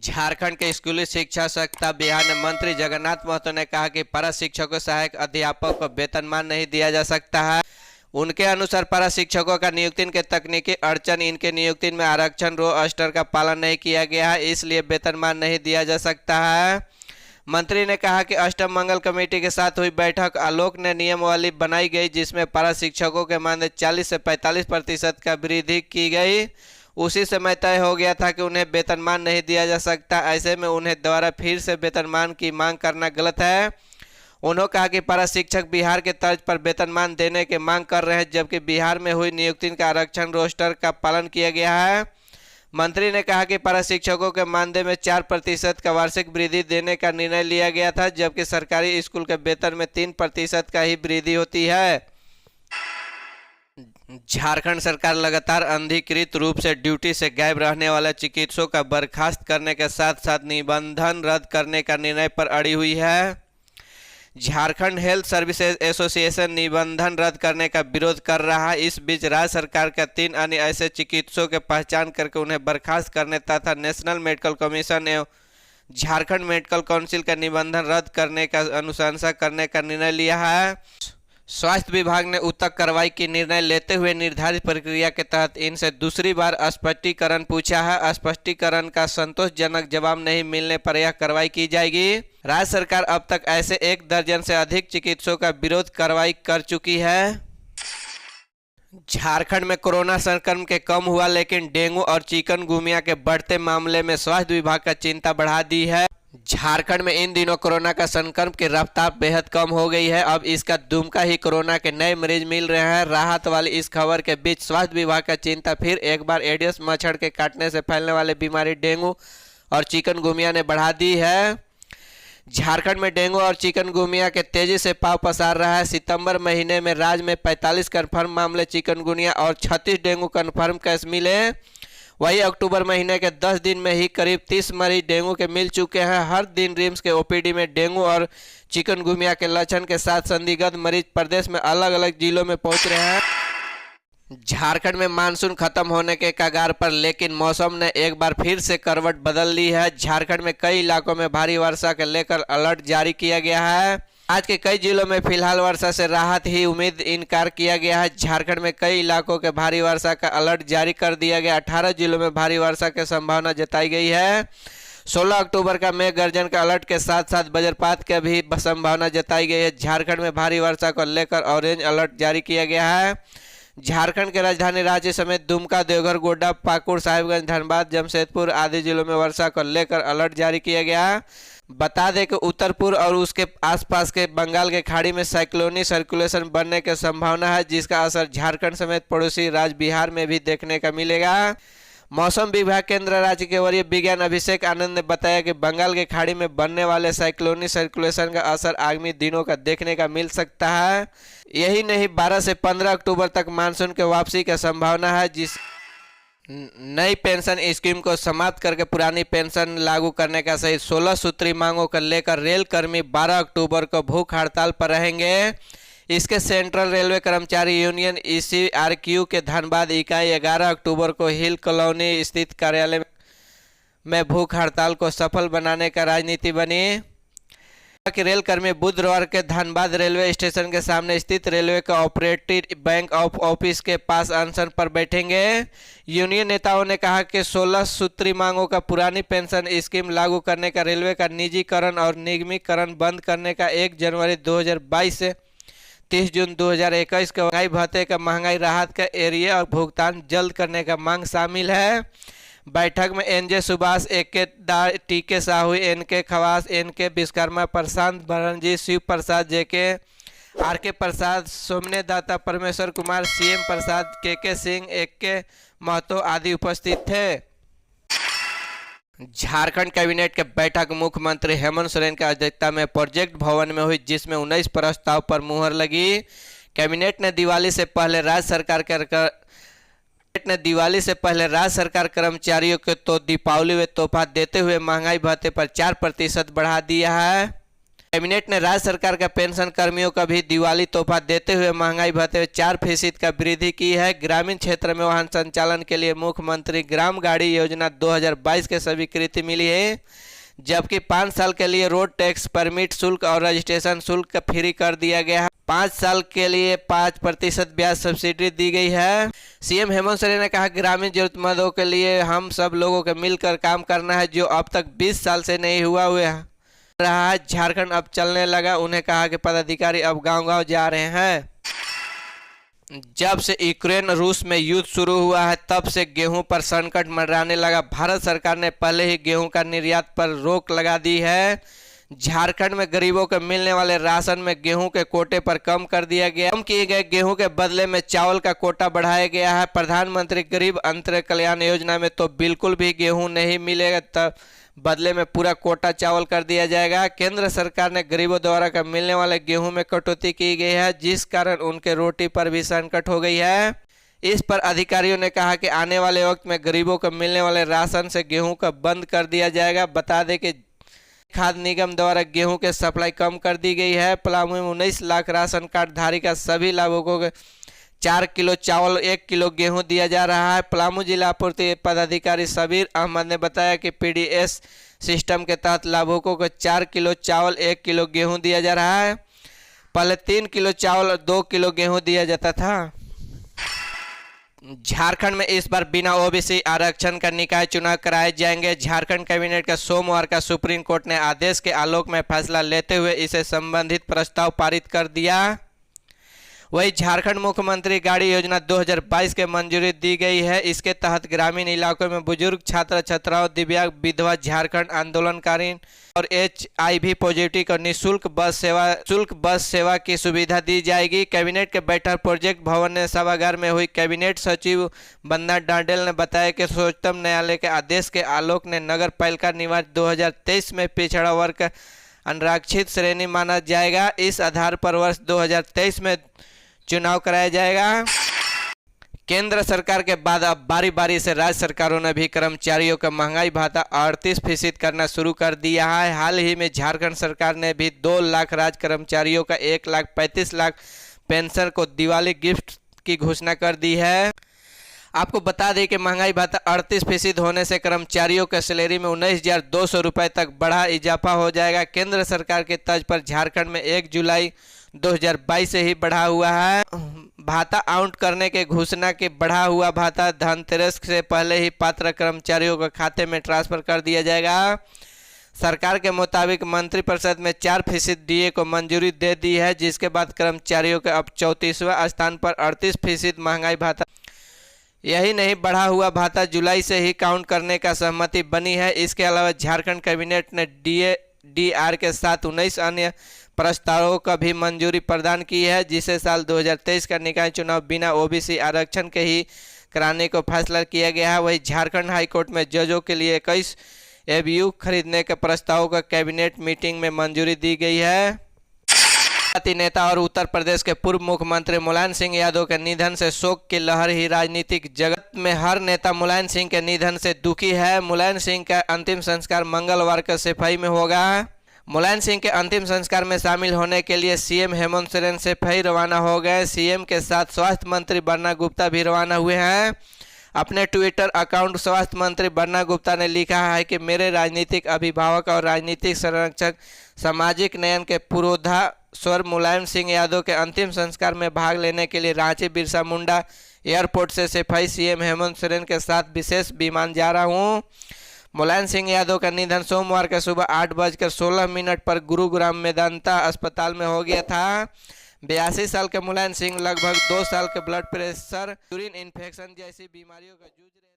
झारखंड के स्कूली शिक्षा सप्ताह बिहार में मंत्री जगन्नाथ महतो ने कहा कि पारा शिक्षकों सहायक अध्यापकों को वेतनमान नहीं दिया जा सकता है। उनके अनुसार पारा शिक्षकों का नियुक्ति के तकनीकी अड़चन, इनके नियुक्ति में आरक्षण रोस्टर का पालन नहीं किया गया है, इसलिए वेतनमान नहीं दिया जा सकता है। मंत्री ने कहा कि अष्टम मंगल कमेटी के साथ हुई बैठक आलोक ने नियमावली बनाई गई, जिसमें पारा शिक्षकों के मानदेय 40 से 45% का वृद्धि की गई। उसी समय तय हो गया था कि उन्हें वेतनमान नहीं दिया जा सकता। ऐसे में उन्हें द्वारा फिर से वेतनमान की मांग करना गलत है। उन्होंने कहा कि पारा शिक्षक बिहार के तर्ज पर वेतनमान देने की मांग कर रहे हैं, जबकि बिहार में हुई नियुक्ति का आरक्षण रोस्टर का पालन किया गया है। मंत्री ने कहा कि पारा शिक्षकों के मानदेय में 4% का वार्षिक वृद्धि देने का निर्णय लिया गया था, जबकि सरकारी स्कूल के वेतन में 3% का ही वृद्धि होती है। झारखंड सरकार लगातार अनधिकृत रूप से ड्यूटी से गायब रहने वाले चिकित्सकों का बर्खास्त करने के साथ साथ निबंधन रद्द करने का निर्णय पर अड़ी हुई है। झारखंड हेल्थ सर्विसेज एसोसिएशन निबंधन रद्द करने का विरोध कर रहा है। इस बीच राज्य सरकार का 3 अन्य ऐसे चिकित्सकों की पहचान करके उन्हें बर्खास्त करने तथा नेशनल मेडिकल कमीशन एवं झारखंड मेडिकल काउंसिल का निबंधन रद्द करने का अनुशंसा करने का निर्णय लिया है। स्वास्थ्य विभाग ने उक्त कार्रवाई की निर्णय लेते हुए निर्धारित प्रक्रिया के तहत इनसे दूसरी बार स्पष्टीकरण पूछा है। स्पष्टीकरण का संतोषजनक जवाब नहीं मिलने पर यह कार्रवाई की जाएगी। राज्य सरकार अब तक ऐसे 1 दर्जन से अधिक चिकित्सकों का विरोध कार्रवाई कर चुकी है। झारखंड में कोरोना संक्रमण के कम हुआ, लेकिन डेंगू और चिकनगुनिया के बढ़ते मामले में स्वास्थ्य विभाग का चिंता बढ़ा दी है। झारखंड में इन दिनों कोरोना का संक्रमण की रफ्तार बेहद कम हो गई है। अब इसका दुमका ही कोरोना के नए मरीज मिल रहे हैं। राहत वाली इस खबर के बीच स्वास्थ्य विभाग का चिंता फिर एक बार एडिस मच्छर के काटने से फैलने वाली बीमारी डेंगू और चिकनगुनिया ने बढ़ा दी है। झारखंड में डेंगू और चिकनगुनिया के तेजी से पांव पसार रहा है। सितंबर महीने में राज्य में 45 कन्फर्म मामले चिकनगुनिया और 36 डेंगू कन्फर्म केस मिले। वही अक्टूबर महीने के 10 दिन में ही करीब 30 मरीज डेंगू के मिल चुके हैं। हर दिन रिम्स के ओपीडी में डेंगू और चिकनगुनिया के लक्षण के साथ संदिग्ध मरीज प्रदेश में अलग अलग जिलों में पहुंच रहे हैं। झारखंड में मानसून खत्म होने के कगार पर, लेकिन मौसम ने एक बार फिर से करवट बदल ली है। झारखंड में कई इलाकों में भारी वर्षा के लेकर अलर्ट जारी किया गया है। आज के कई जिलों में फिलहाल वर्षा से राहत ही उम्मीद इनकार किया गया है। झारखंड में कई इलाकों के भारी वर्षा का अलर्ट जारी कर दिया गया। 18 जिलों में भारी वर्षा की संभावना जताई गई है। 16 अक्टूबर का मेघ गर्जन का अलर्ट के साथ साथ वज्रपात की भी संभावना जताई गई है। झारखंड में भारी वर्षा को लेकर ऑरेंज अलर्ट जारी किया गया है। झारखंड के राजधानी रांची समेत दुमका, देवघर, गोड्डा, पाकुड़, साहिबगंज, धनबाद, जमशेदपुर आदि जिलों में वर्षा को लेकर अलर्ट जारी किया गया है। बता दें कि उत्तर पूर्व और उसके आसपास के बंगाल के खाड़ी में साइक्लोनिक सर्कुलेशन बनने की संभावना है, जिसका असर झारखंड समेत पड़ोसी राज्य बिहार में भी देखने का मिलेगा। मौसम विभाग केंद्र राज्य के वरीय विज्ञान अभिषेक आनंद ने बताया कि बंगाल के खाड़ी में बनने वाले साइक्लोनिक सर्कुलेशन का असर आगामी दिनों का देखने का मिल सकता है। यही नहीं, 12 से 15 अक्टूबर तक मानसून के वापसी की संभावना है, जिस नई पेंशन स्कीम को समाप्त करके पुरानी पेंशन लागू करने का सहित 16 सूत्री मांगों को लेकर रेल कर्मी 12 अक्टूबर को भूख हड़ताल पर रहेंगे। इसके सेंट्रल रेलवे कर्मचारी यूनियन ECRQ के धनबाद इकाई 11 अक्टूबर को हिल कॉलोनी स्थित कार्यालय में भूख हड़ताल को सफल बनाने का राजनीति बनी। कि रेल कर्मी बुधवार के धनबाद रेलवे स्टेशन के सामने स्थित रेलवे का ऑपरेटिव बैंक ऑफ ऑफिस के पास अनशन पर बैठेंगे। यूनियन नेताओं ने कहा कि 16 सूत्री मांगों का पुरानी पेंशन स्कीम लागू करने का, रेलवे का निजीकरण और निगमीकरण बंद करने का, 1 जनवरी 2022 से 30 जून 2021 के महंगाई भत्ते का महंगाई राहत का एरिया और भुगतान जल्द करने का मांग शामिल है। बैठक में NJ सुभाष, AK दार, TK Sahu, NK Khawas, NK Vishwakarma, प्रशांत भरणजी, शिव प्रसाद, JK, RK प्रसाद, सोमने दाता, परमेश्वर कुमार, CM प्रसाद, KK सिंह, AK महतो आदि उपस्थित थे। झारखंड कैबिनेट के बैठक मुख्यमंत्री हेमंत सोरेन की अध्यक्षता में प्रोजेक्ट भवन में हुई, जिसमें 19 प्रस्ताव पर मुहर लगी। कैबिनेट ने दिवाली से पहले राज्य सरकार कर्मचारियों को तो दीपावली में तोहफा देते हुए महंगाई भत्ते पर 4% बढ़ा दिया है। कैबिनेट ने राज्य सरकार का पेंशन कर्मियों का भी दिवाली तोहफा देते हुए महंगाई भत्ते में 4% का वृद्धि की है। ग्रामीण क्षेत्र में वाहन संचालन के लिए मुख्यमंत्री ग्राम गाड़ी योजना 2022 के स्वीकृति मिली है, जबकि 5 साल के लिए रोड टैक्स परमिट शुल्क और रजिस्ट्रेशन शुल्क फ्री कर दिया गया है। 5 साल के लिए 5% ब्याज सब्सिडी दी गई है। सीएम हेमंत सोरेन ने कहा, ग्रामीण जरूरतमंदों के लिए हम सब लोगों को मिलकर काम करना है, जो अब तक 20 साल से नहीं हुआ रहा है। झारखंड अब चलने लगा। उन्हें कहा कि पदाधिकारी अब गांव-गांव जा रहे हैं। जब से यूक्रेन रूस में युद्ध शुरू हुआ है, तब से गेहूं पर संकट मंडराने लगा। भारत सरकार ने पहले ही गेहूं का निर्यात पर रोक लगा दी है। झारखंड में गरीबों को मिलने वाले राशन में गेहूं के कोटे पर कम कर दिया गया। कम किए गए गेहूं के बदले में चावल का कोटा बढ़ाया गया है। प्रधानमंत्री गरीब अंत्योदय कल्याण योजना में तो बिल्कुल भी गेहूं नहीं मिलेगा, तब बदले में पूरा कोटा चावल कर दिया जाएगा। केंद्र सरकार ने गरीबों द्वारा का मिलने वाले गेहूं में कटौती की गई है, जिस कारण उनके रोटी पर भी संकट हो गई है। इस पर अधिकारियों ने कहा कि आने वाले वक्त में गरीबों को मिलने वाले राशन से गेहूं का बंद कर दिया जाएगा। बता दें कि खाद्य निगम द्वारा गेहूं के सप्लाई कम कर दी गई है। पलामू में 19 लाख राशन कार्ड धारी का सभी लाभुकों को 4 किलो चावल 1 किलो गेहूं दिया जा रहा है। पलामू जिला आपूर्ति पदाधिकारी सबीर अहमद ने बताया कि पीडीएस सिस्टम के तहत लाभुकों को 4 किलो चावल 1 किलो गेहूं दिया जा रहा है। पहले 3 किलो चावल और 2 किलो गेहूं दिया जाता था। झारखंड में इस बार बिना ओबीसी आरक्षण का निकाय चुनाव कराए जाएंगे। झारखंड कैबिनेट का सोमवार का सुप्रीम कोर्ट ने आदेश के आलोक में फैसला लेते हुए इसे संबंधित प्रस्ताव पारित कर दिया। वही झारखंड मुख्यमंत्री गाड़ी योजना 2022 के मंजूरी दी गई है। इसके तहत ग्रामीण इलाकों में बुजुर्ग, छात्र छात्राओं, दिव्यांग, विधवा, झारखंड आंदोलनकारी और HIV पॉजिटिव को निःशुल्क बस सेवा की सुविधा दी जाएगी। कैबिनेट के बैठक प्रोजेक्ट भवन ने सभागार में हुई। कैबिनेट सचिव बंदा डांडेल ने बताया कि सर्वोच्च न्यायालय के आदेश के आलोक ने नगर पालिका निवास 2023 में पिछड़ा वर्ग अनारक्षित श्रेणी माना जाएगा। इस आधार पर वर्ष 2023 में चुनाव कराया जाएगा। केंद्र सरकार के बाद अब बारी बारी से राज्य सरकारों ने भी कर्मचारियों का महंगाई भत्ता 38% करना शुरू कर दिया है। हाल ही में झारखंड सरकार ने भी 2 लाख राज्य कर्मचारियों का 1,35,00,000 पेंशन को दिवाली गिफ्ट की घोषणा कर दी है। आपको बता दें कि महंगाई भत्ता 38% होने से कर्मचारियों के सैलरी में 19,200 रुपये तक बड़ा इजाफा हो जाएगा। केंद्र सरकार के तर्ज पर झारखंड में 1 जुलाई 2022 से ही बढ़ा हुआ है। भाता आउट करने के घोषणा के बढ़ा हुआ भाता धनतेरस से पहले ही पात्र कर्मचारियों के खाते में ट्रांसफर कर दिया जाएगा। सरकार के मुताबिक मंत्रिपरिषद में 4% डीए को मंजूरी दे दी है, जिसके बाद कर्मचारियों के अब 34वां स्थान पर 38% महंगाई भाता। यही नहीं, बढ़ा हुआ भाता जुलाई से ही काउंट करने का सहमति बनी है। इसके अलावा झारखंड कैबिनेट ने DAR के साथ 19 अन्य प्रस्तावों का भी मंजूरी प्रदान की है, जिसे साल 2023 का निकाय चुनाव बिना ओबीसी आरक्षण के ही कराने को फैसला किया गया है। वही झारखंड हाईकोर्ट में जजों के लिए 21 ABU खरीदने के प्रस्तावों का कैबिनेट मीटिंग में मंजूरी दी गई है। नेता और उत्तर प्रदेश के पूर्व मुख्यमंत्री मुलायम सिंह यादव के निधन से शोक की लहर ही राजनीतिक जगत में हर नेता मुलायम सिंह के निधन से दुखी है। मुलायम सिंह का अंतिम संस्कार मंगलवार को सफाई में होगा। मुलायम सिंह के अंतिम संस्कार में शामिल होने के लिए सीएम हेमंत सोरेन सफाई रवाना हो गए। सीएम के साथ स्वास्थ्य मंत्री बन्ना गुप्ता भी रवाना हुए हैं। अपने ट्विटर अकाउंट स्वास्थ्य मंत्री बन्ना गुप्ता ने लिखा है कि मेरे राजनीतिक अभिभावक और राजनीतिक संरक्षक सामाजिक न्याय के पुरोधा स्वर मुलायम सिंह यादव के अंतिम संस्कार में भाग लेने के लिए रांची बिरसा मुंडा एयरपोर्ट से सफाई सीएम हेमंत सोरेन के साथ विशेष विमान जा रहा हूं। मुलायम सिंह यादव का निधन सोमवार के सुबह 8:16 पर गुरुग्राम मेदांता अस्पताल में हो गया था। 82 साल के मुलायम सिंह लगभग 2 साल के ब्लड प्रेशर, यूरिन इन्फेक्शन जैसी बीमारियों का जूझ रहे